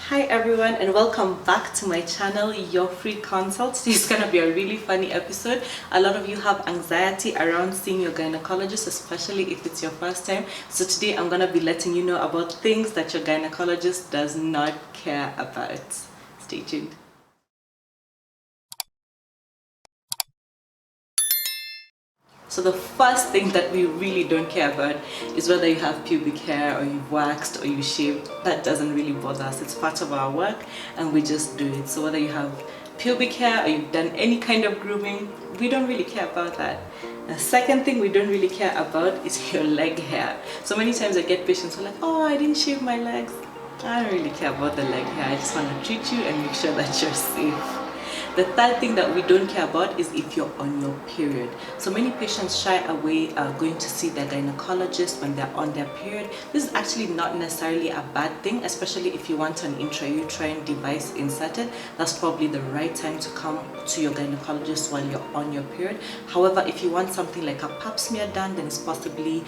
Hi everyone, and welcome back to my channel, Your Free Consult. This is gonna be a really funny episode. A lot of you have anxiety around seeing your gynecologist, especially if it's your first time. So today I'm gonna be letting you know about things that your gynecologist does not care about. Stay tuned. So the first thing that we really don't care about is whether you have pubic hair or you've waxed or you shaved. That doesn't really bother us. It's part of our work and we just do it. So whether you have pubic hair or you've done any kind of grooming, we don't really care about that. The second thing we don't really care about is your leg hair. So many times I get patients who are like, oh, I didn't shave my legs. I don't really care about the leg hair. I just want to treat you and make sure that you're safe. The third thing that we don't care about is if you're on your period. So many patients shy away going to see their gynecologist when they're on their period. This is actually not necessarily a bad thing, especially if you want an intrauterine device inserted. That's probably the right time to come to your gynecologist while you're on your period. However, if you want something like a pap smear done, then it's possibly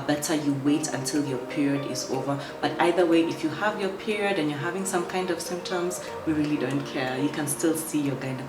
better you wait until your period is over. But either way, if you have your period and you're having some kind of symptoms, we really don't care. You can still see your gynecologist.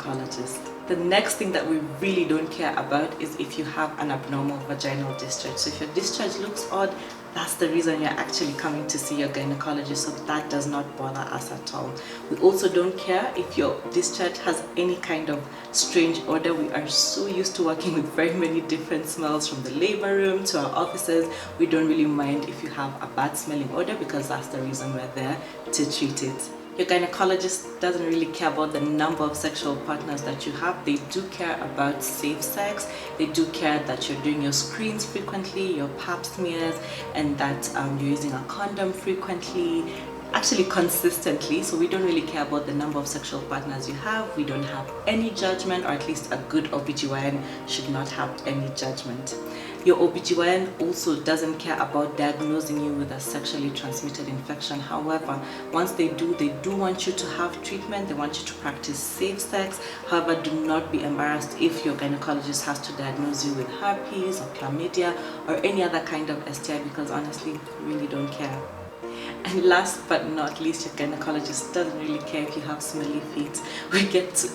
The next thing that we really don't care about is if you have an abnormal vaginal discharge. So if your discharge looks odd, that's the reason you're actually coming to see your gynecologist. So that does not bother us at all. We also don't care if your discharge has any kind of strange odor. We are so used to working with very many different smells, from the labor room to our offices. We don't really mind if you have a bad smelling odor, because that's the reason we're there to treat it. Your gynecologist doesn't really care about the number of sexual partners that you have. They do care about safe sex. They do care that you're doing your screens frequently, your pap smears, and that you're using a condom frequently, actually consistently. So we don't really care about the number of sexual partners you have. We don't have any judgment, or at least a good OBGYN should not have any judgment. Your OBGYN also doesn't care about diagnosing you with a sexually transmitted infection. However, once they do want you to have treatment. They want you to practice safe sex. However, do not be embarrassed if your gynecologist has to diagnose you with herpes or chlamydia or any other kind of STI, because honestly, we really don't care. And last but not least, your gynecologist doesn't really care if you have smelly feet. I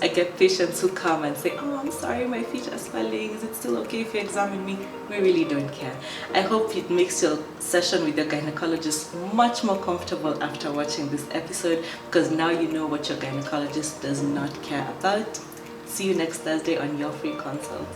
get patients who come and say, oh, I'm sorry, my feet are smelling. Is it still okay if you examine me? We really don't care. I hope it makes your session with your gynecologist much more comfortable after watching this episode, because now you know what your gynecologist does not care about. See you next Thursday on Your Free Consult.